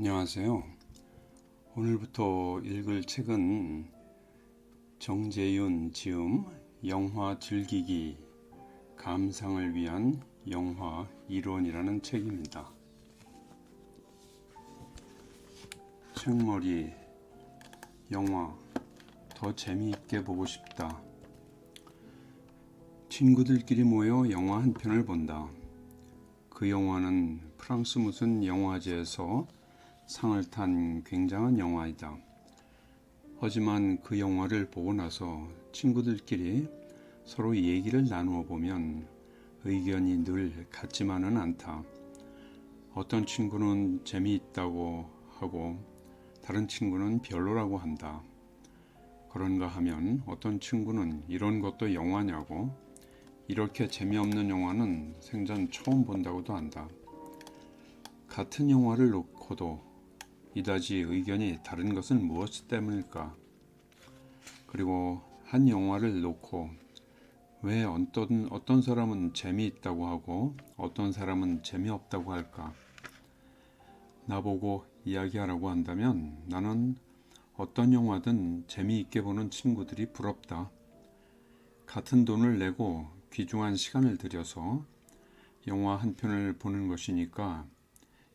안녕하세요. 오늘부터 읽을 책은 정재윤 지음 영화 즐기기 감상을 위한 영화 이론이라는 책입니다. 책머리 영화 더 재미있게 보고 싶다. 친구들끼리 모여 영화 한 편을 본다. 그 영화는 프랑스 무슨 영화제에서 상을 탄 굉장한 영화이다. 하지만 그 영화를 보고 나서 친구들끼리 서로 얘기를 나누어 보면 의견이 늘 같지만은 않다. 어떤 친구는 재미있다고 하고 다른 친구는 별로라고 한다. 그런가 하면 어떤 친구는 이런 것도 영화냐고, 이렇게 재미없는 영화는 생전 처음 본다고도 한다. 같은 영화를 놓고도 이다지 의견이 다른 것은 무엇 때문일까? 그리고 한 영화를 놓고 왜 어떤 사람은 재미있다고 하고 어떤 사람은 재미없다고 할까? 나보고 이야기하라고 한다면 나는 어떤 영화든 재미있게 보는 친구들이 부럽다. 같은 돈을 내고 귀중한 시간을 들여서 영화 한 편을 보는 것이니까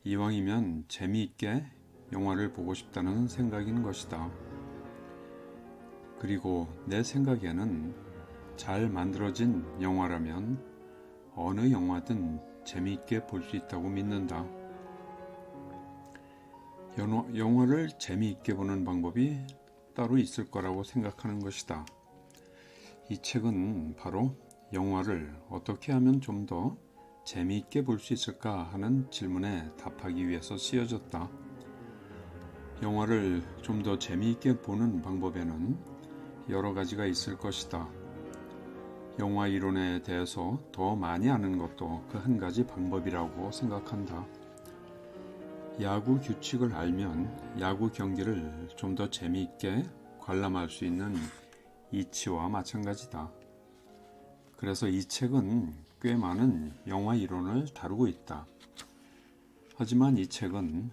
이왕이면 재미있게 영화를 보고 싶다는 생각인 것이다. 그리고 내 생각에는 잘 만들어진 영화라면 어느 영화든 재미있게 볼 수 있다고 믿는다. 영화를 재미있게 보는 방법이 따로 있을 거라고 생각하는 것이다. 이 책은 바로 영화를 어떻게 하면 좀 더 재미있게 볼 수 있을까 하는 질문에 답하기 위해서 쓰여졌다. 영화를 좀 더 재미있게 보는 방법에는 여러 가지가 있을 것이다. 영화 이론에 대해서 더 많이 아는 것도 그 한 가지 방법이라고 생각한다. 야구 규칙을 알면 야구 경기를 좀 더 재미있게 관람할 수 있는 이치와 마찬가지다. 그래서 이 책은 꽤 많은 영화 이론을 다루고 있다. 하지만 이 책은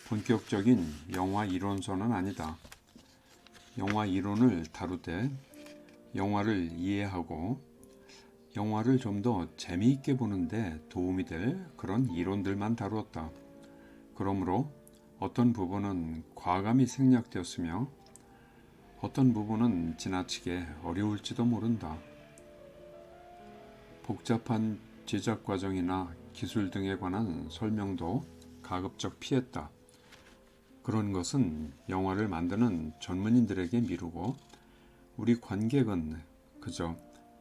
본격적인 영화 이론서는 아니다. 영화 이론을 다루되 영화를 이해하고 영화를 좀 더 재미있게 보는데 도움이 될 그런 이론들만 다루었다. 그러므로 어떤 부분은 과감히 생략되었으며 어떤 부분은 지나치게 어려울지도 모른다. 복잡한 제작 과정이나 기술 등에 관한 설명도 가급적 피했다. 그런 것은 영화를 만드는 전문인들에게 미루고 우리 관객은 그저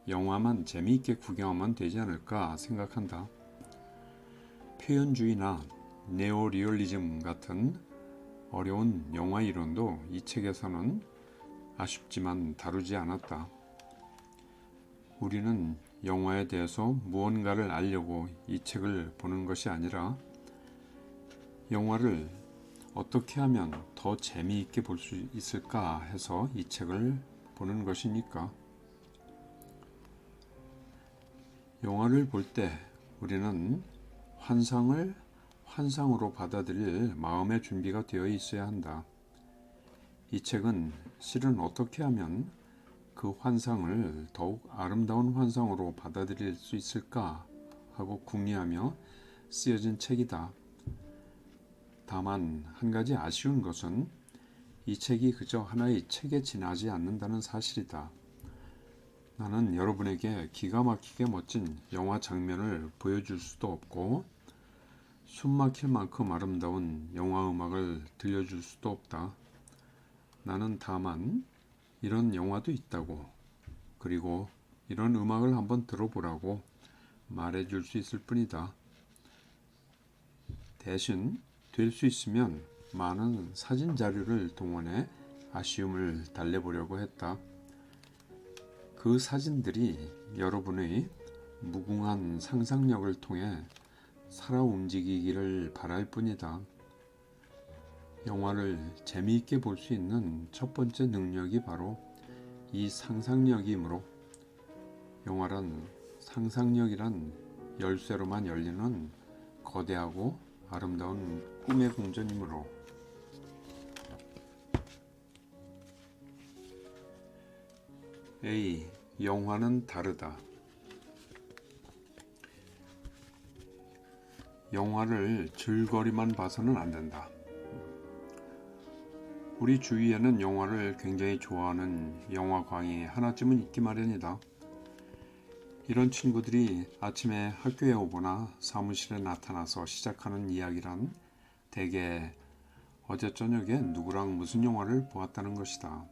영화만 재미있게 구경하면 되지 않을까 생각한다. 표현주의나 네오리얼리즘 같은 어려운 영화 이론도 이 책에서는 아쉽지만 다루지 않았다. 우리는 영화에 대해서 무언가를 알려고 이 책을 보는 것이 아니라 영화를 어떻게 하면 더 재미있게 볼 수 있을까 해서 이 책을 보는 것이니까. 영화를 볼 때 우리는 환상을 환상으로 받아들일 마음의 준비가 되어 있어야 한다. 이 책은 실은 어떻게 하면 그 환상을 더욱 아름다운 환상으로 받아들일 수 있을까 하고 궁리하며 쓰여진 책이다. 다만 한 가지 아쉬운 것은 이 책이 그저 하나의 책에 지나지 않는다는 사실이다. 나는 여러분에게 기가 막히게 멋진 영화 장면을 보여줄 수도 없고 숨막힐 만큼 아름다운 영화 음악을 들려줄 수도 없다. 나는 다만 이런 영화도 있다고, 그리고 이런 음악을 한번 들어보라고 말해줄 수 있을 뿐이다. 대신 될 수 있으면 많은 사진 자료를 동원해 아쉬움을 달래보려고 했다. 그 사진들이 여러분의 무궁한 상상력을 통해 살아 움직이기를 바랄 뿐이다. 영화를 재미있게 볼 수 있는 첫 번째 능력이 바로 이 상상력이므로 영화란 상상력이란 열쇠로만 열리는 거대하고 아름다운 꿈의 궁전이므로. A. 영화는 다르다. 영화를 즐거리만 봐서는 안 된다. 우리 주위에는 영화를 굉장히 좋아하는 영화광이 하나쯤은 있기 마련이다. 이런 친구들이 아침에 학교에 오거나 사무실에 나타나서 시작하는 이야기란 대개 어제 저녁에 누구랑 무슨 영화를 보았다는 것이다.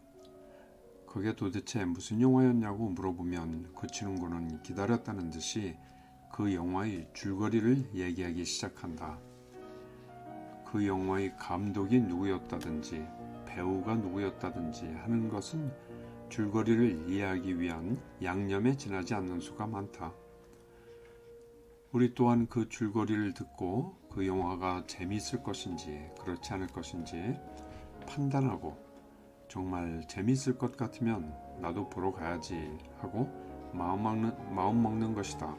그게 도대체 무슨 영화였냐고 물어보면 그 친구는 기다렸다는 듯이 그 영화의 줄거리를 얘기하기 시작한다. 그 영화의 감독이 누구였다든지 배우가 누구였다든지 하는 것은 줄거리를 이해하기 위한 양념에 지나지 않는 수가 많다. 우리 또한 그 줄거리를 듣고 그 영화가 재미있을 것인지 그렇지 않을 것인지 판단하고 정말 재미있을 것 같으면 나도 보러 가야지 하고 마음 먹는 것이다.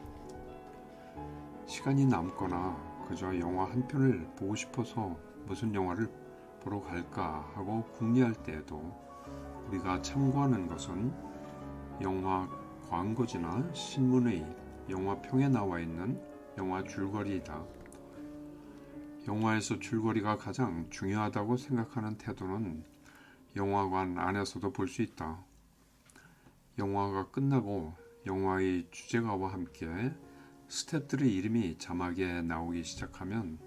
시간이 남거나 그저 영화 한 편을 보고 싶어서 무슨 영화를 보러 갈까 하고 궁리할 때에도 우리가 참고하는 것은 영화 광고지나 신문의 영화평에 나와 있는 영화 줄거리이다. 영화에서 줄거리가 가장 중요하다고 생각하는 태도는 영화관 안에서도 볼 수 있다. 영화가 끝나고 영화의 주제가와 함께 스태프들의 이름이 자막에 나오기 시작하면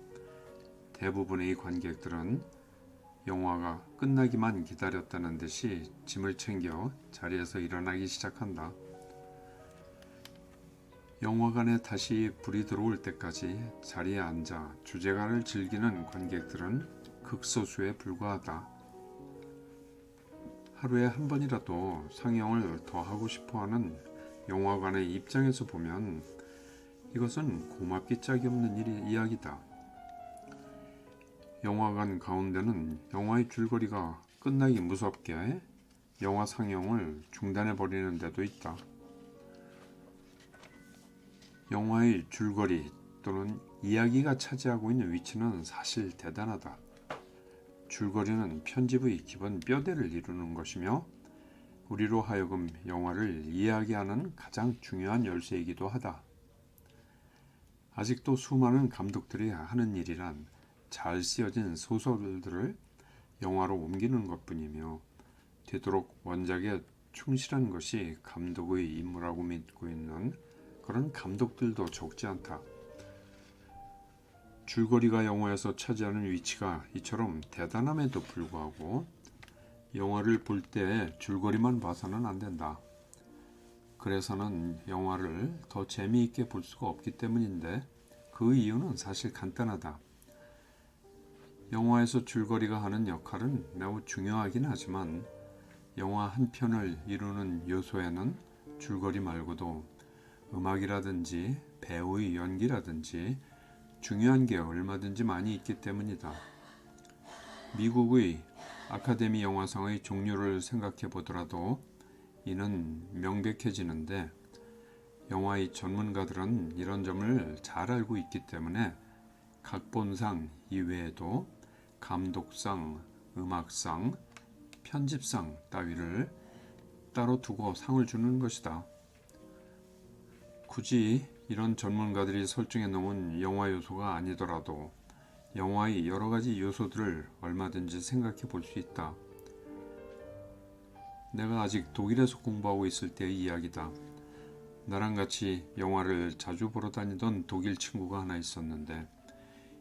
대부분의 관객들은 영화가 끝나기만 기다렸다는 듯이 짐을 챙겨 자리에서 일어나기 시작한다. 영화관에 다시 불이 들어올 때까지 자리에 앉아 주제가를 즐기는 관객들은 극소수에 불과하다. 하루에 한 번이라도 상영을 더 하고 싶어하는 영화관의 입장에서 보면 이것은 고맙기 짝이 없는 이야기다. 영화관 가운데는 영화의 줄거리가 끝나기 무섭게 영화 상영을 중단해버리는 데도 있다. 영화의 줄거리 또는 이야기가 차지하고 있는 위치는 사실 대단하다. 줄거리는 편집의 기본 뼈대를 이루는 것이며 우리로 하여금 영화를 이해하게 하는 가장 중요한 열쇠이기도 하다. 아직도 수많은 감독들이 하는 일이란 잘 쓰여진 소설들을 영화로 옮기는 것뿐이며 되도록 원작에 충실한 것이 감독의 임무라고 믿고 있는 그런 감독들도 적지 않다. 줄거리가 영화에서 차지하는 위치가 이처럼 대단함에도 불구하고 영화를 볼 때 줄거리만 봐서는 안 된다. 그래서는 영화를 더 재미있게 볼 수가 없기 때문인데 그 이유는 사실 간단하다. 영화에서 줄거리가 하는 역할은 매우 중요하긴 하지만 영화 한 편을 이루는 요소에는 줄거리 말고도 음악이라든지 배우의 연기라든지 중요한 게 얼마든지 많이 있기 때문이다. 미국의 아카데미 영화상의 종류를 생각해 보더라도 이는 명백해지는데 영화의 전문가들은 이런 점을 잘 알고 있기 때문에 각본상 이외에도 감독상, 음악상, 편집상 따위를 따로 두고 상을 주는 것이다. 굳이 이런 전문가들이 설정해 놓은 영화 요소가 아니더라도 영화의 여러 가지 요소들을 얼마든지 생각해 볼 수 있다. 내가 아직 독일에서 공부하고 있을 때의 이야기다. 나랑 같이 영화를 자주 보러 다니던 독일 친구가 하나 있었는데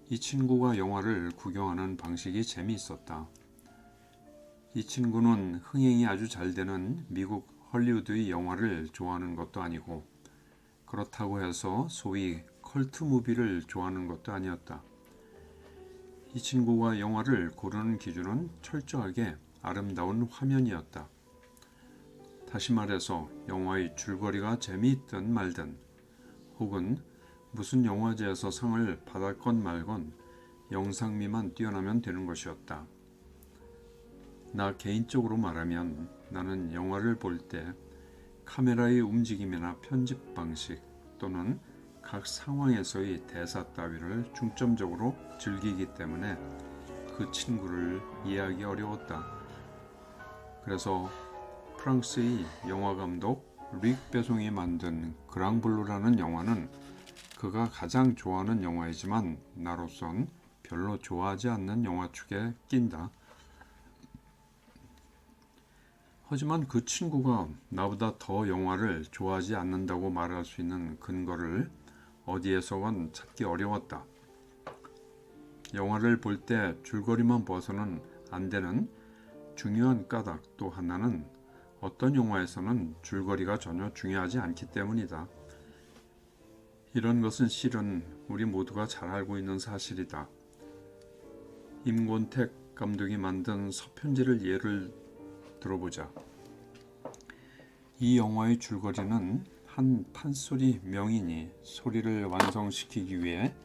이 친구가 영화를 구경하는 방식이 재미있었다. 이 친구는 흥행이 아주 잘 되는 미국 헐리우드의 영화를 좋아하는 것도 아니고 그렇다고 해서 소위 컬트 무비를 좋아하는 것도 아니었다. 이 친구가 영화를 고르는 기준은 철저하게 아름다운 화면이었다. 다시 말해서 영화의 줄거리가 재미있든 말든 혹은 무슨 영화제에서 상을 받았건 말건 영상미만 뛰어나면 되는 것이었다. 나 개인적으로 말하면 나는 영화를 볼 때 카메라의 움직임이나 편집 방식 또는 각 상황에서의 대사 따위를 중점적으로 즐기기 때문에 그 친구를 이해하기 어려웠다. 그래서 프랑스의 영화감독 릭 베송이 만든 그랑블루라는 영화는 그가 가장 좋아하는 영화이지만 나로선 별로 좋아하지 않는 영화 축에 낀다. 하지만 그 친구가 나보다 더 영화를 좋아하지 않는다고 말할 수 있는 근거를 어디에서건 찾기 어려웠다. 영화를 볼 때 줄거리만 봐서는 안 되는 중요한 까닭 또 하나는 어떤 영화에서는 줄거리가 전혀 중요하지 않기 때문이다. 이런 것은 실은 우리 모두가 잘 알고 있는 사실이다. 임권택 감독이 만든 서편지를 예를 들어보자. 이 영화의 줄거리는 한 판소리 명인이 소리를 완성시키기 위해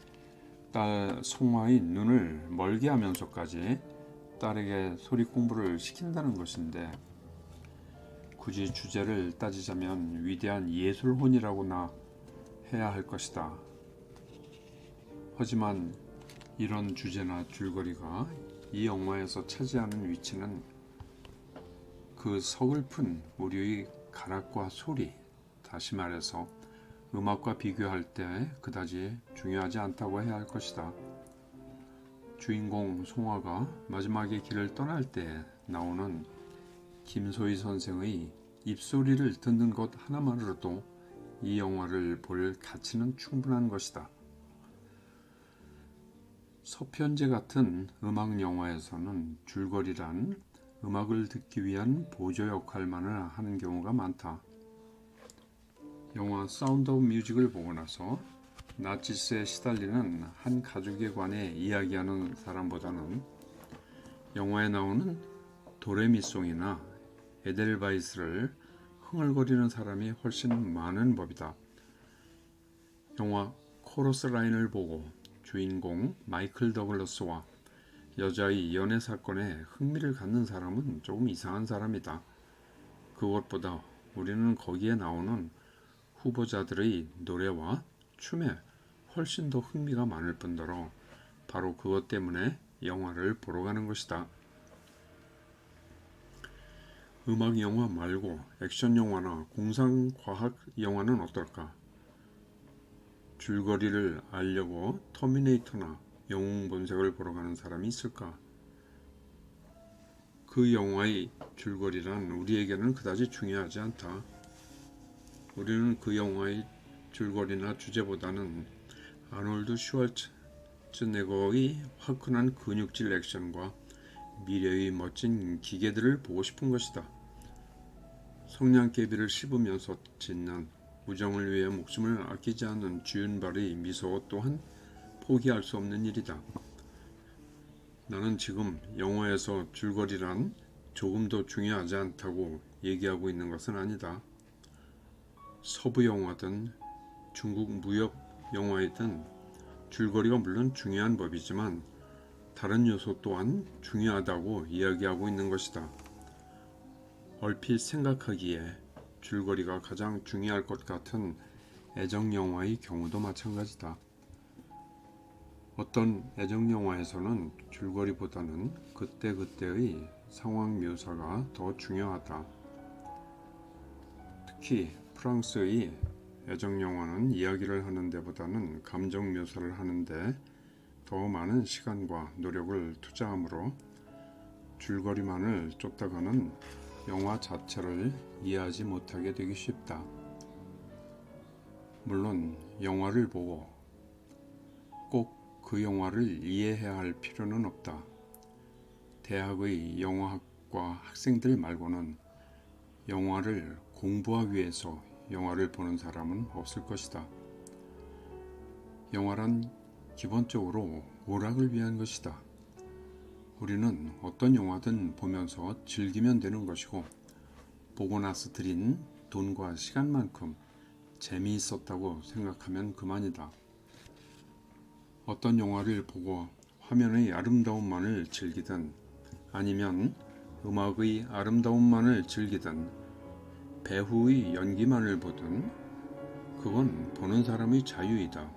딸 송화의 눈을 멀게 하면서까지 딸에게 소리 공부를 시킨다는 것인데, 굳이 주제를 따지자면 위대한 예술혼이라고나 해야 할 것이다. 하지만 이런 주제나 줄거리가 이 영화에서 차지하는 위치는 그 서글픈 우리의 가락과 소리, 다시 말해서 음악과 비교할 때 그다지 중요하지 않다고 해야 할 것이다. 주인공 송화가 마지막에 길을 떠날 때 나오는 김소희 선생의 입소리를 듣는 것 하나만으로도 이 영화를 볼 가치는 충분한 것이다. 서편제 같은 음악 영화에서는 줄거리란 음악을 듣기 위한 보조 역할만을 하는 경우가 많다. 영화 사운드 오브 뮤직을 보고 나서 나치스에 시달리는 한 가족에 관해 이야기하는 사람보다는 영화에 나오는 도레미송이나 에델바이스를 흥얼거리는 사람이 훨씬 많은 법이다. 영화 코러스 라인을 보고 주인공 마이클 더글러스와 여자의 연애 사건에 흥미를 갖는 사람은 조금 이상한 사람이다. 그것보다 우리는 거기에 나오는 후보자들의 노래와 춤에 훨씬 더 흥미가 많을 뿐더러 바로 그것 때문에 영화를 보러 가는 것이다. 음악 영화 말고 액션 영화나 공상과학 영화는 어떨까? 줄거리를 알려고 터미네이터나 영웅본색을 보러 가는 사람이 있을까? 그 영화의 줄거리란 우리에게는 그다지 중요하지 않다. 우리는 그 영화의 줄거리나 주제보다는 아놀드 슈왈츠네거의 화끈한 근육질 액션과 미래의 멋진 기계들을 보고 싶은 것이다. 성냥개비를 씹으면서 짓는 우정을 위해 목숨을 아끼지 않는 주윤발의 미소 또한 포기할 수 없는 일이다. 나는 지금 영화에서 줄거리란 조금도 중요하지 않다고 얘기하고 있는 것은 아니다. 서부 영화든 중국 무협 영화이든 줄거리가 물론 중요한 법이지만 다른 요소 또한 중요하다고 이야기하고 있는 것이다. 얼핏 생각하기에 줄거리가 가장 중요할 것 같은 애정 영화의 경우도 마찬가지다. 어떤 애정 영화에서는 줄거리보다는 그때그때의 상황 묘사가 더 중요하다. 특히 프랑스의 애정 영화는 이야기를 하는 데보다는 감정 묘사를 하는데 더 많은 시간과 노력을 투자하므로 줄거리만을 쫓다가는 영화 자체를 이해하지 못하게 되기 쉽다. 물론 영화를 보고 꼭 그 영화를 이해해야 할 필요는 없다. 대학의 영화학과 학생들 말고는 영화를 공부하기 위해서 영화를 보는 사람은 없을 것이다. 영화란 기본적으로 오락을 위한 것이다. 우리는 어떤 영화든 보면서 즐기면 되는 것이고 보고 나서 들인 돈과 시간만큼 재미있었다고 생각하면 그만이다. 어떤 영화를 보고 화면의 아름다움만을 즐기든 아니면 음악의 아름다움만을 즐기든 배우의 연기만을 보든 그건 보는 사람의 자유이다.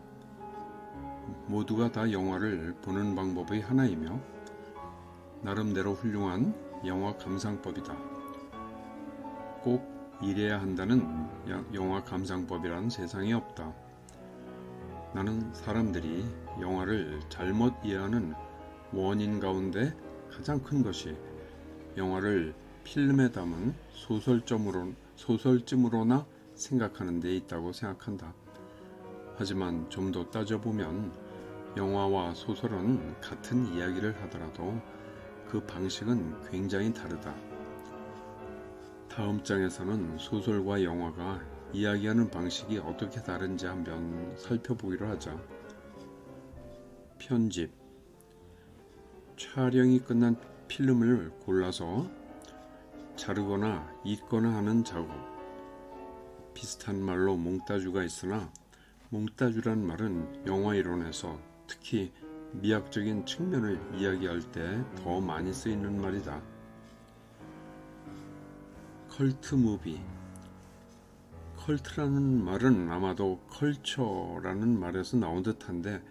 모두가 다 영화를 보는 방법의 하나이며 나름대로 훌륭한 영화 감상법이다. 꼭 이래야 한다는 영화 감상법이란 세상에 없다. 나는 사람들이 영화를 잘못 이해하는 원인 가운데 가장 큰 것이 영화를 필름에 담은 소설쯤으로나 생각하는 데 있다고 생각한다. 하지만 좀 더 따져보면 영화와 소설은 같은 이야기를 하더라도 그 방식은 굉장히 다르다. 다음 장에서는 소설과 영화가 이야기하는 방식이 어떻게 다른지 한번 살펴보기로 하자. 편집. 촬영이 끝난 필름을 골라서 자르거나 잊거나 하는 작업. 비슷한 말로 몽타주가 있으나 몽타주란 말은 영화 이론에서 특히 미학적인 측면을 이야기할 때 더 많이 쓰이는 말이다. 컬트 무비. 컬트라는 말은 아마도 컬처라는 말에서 나온 듯한데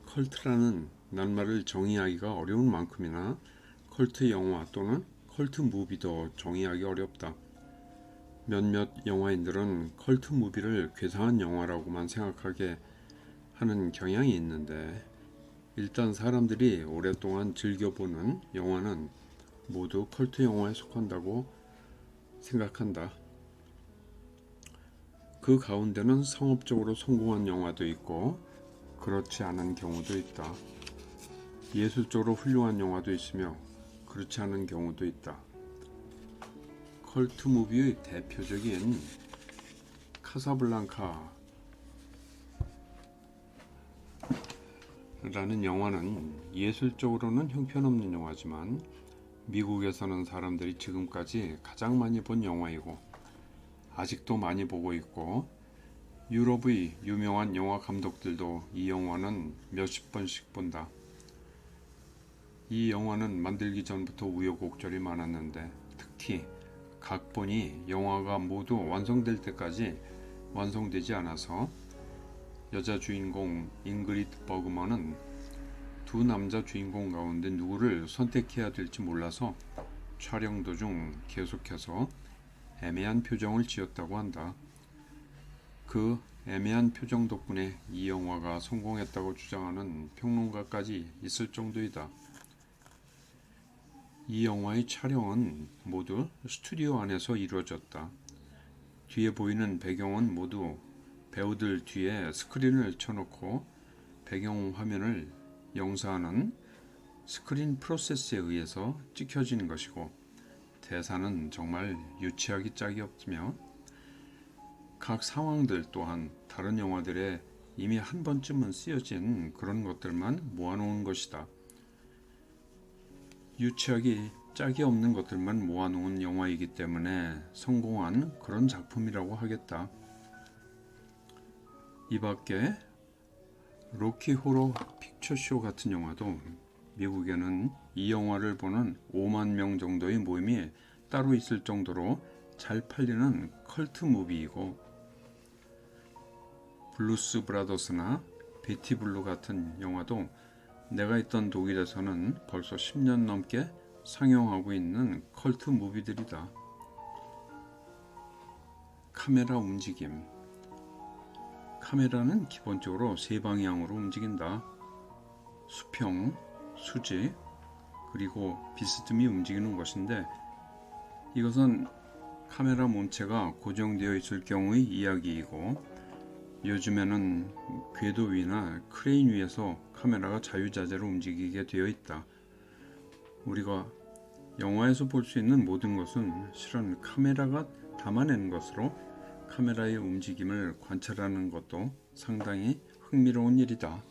컬트라는 낱말을 정의하기가 어려운 만큼이나 컬트 영화 또는 컬트 무비도 정의하기 어렵다. 몇몇 영화인들은 컬트 무비를 괴상한 영화라고만 생각하게 하는 경향이 있는데 일단 사람들이 오랫동안 즐겨보는 영화는 모두 컬트 영화에 속한다고 생각한다. 그 가운데는 상업적으로 성공한 영화도 있고 그렇지 않은 경우도 있다. 예술적으로 훌륭한 영화도 있으며 그렇지 않은 경우도 있다. 컬트 무비의 대표적인 카사블랑카 라는 영화는 예술적으로는 형편없는 영화지만 미국에서는 사람들이 지금까지 가장 많이 본 영화이고 아직도 많이 보고 있고 유럽의 유명한 영화 감독들도 이 영화는 몇십 번씩 본다. 이 영화는 만들기 전부터 우여곡절이 많았는데 특히 각본이 영화가 모두 완성될 때까지 완성되지 않아서 여자 주인공 잉그리드 버그먼은 두 남자 주인공 가운데 누구를 선택해야 될지 몰라서 촬영 도중 계속해서 애매한 표정을 지었다고 한다. 그 애매한 표정 덕분에 이 영화가 성공했다고 주장하는 평론가까지 있을 정도이다. 이 영화의 촬영은 모두 스튜디오 안에서 이루어졌다. 뒤에 보이는 배경은 모두 배우들 뒤에 스크린을 쳐놓고 배경 화면을 영사하는 스크린 프로세스에 의해서 찍혀지는 것이고 대사는 정말 유치하기 짝이 없으며 각 상황들 또한 다른 영화들에 이미 한 번쯤은 쓰여진 그런 것들만 모아놓은 것이다. 유치하기 짝이 없는 것들만 모아놓은 영화이기 때문에 성공한 그런 작품이라고 하겠다. 이 밖에 로키 호러 픽처쇼 같은 영화도 미국에는 이 영화를 보는 5만 명 정도의 모임이 따로 있을 정도로 잘 팔리는 컬트 무비이고 블루스 브라더스나 베티 블루 같은 영화도 내가 있던 독일에서는 벌써 10년 넘게 상영하고 있는 컬트 무비들이다. 카메라 움직임. 카메라는 기본적으로 세 방향으로 움직인다. 수평, 수직, 그리고 비스듬히 움직이는 것인데 이것은 카메라 몸체가 고정되어 있을 경우의 이야기이고 요즘에는 궤도 위나 크레인 위에서 카메라가 자유자재로 움직이게 되어 있다. 우리가 영화에서 볼 수 있는 모든 것은 실은 카메라가 담아낸 것으로 카메라의 움직임을 관찰하는 것도 상당히 흥미로운 일이다.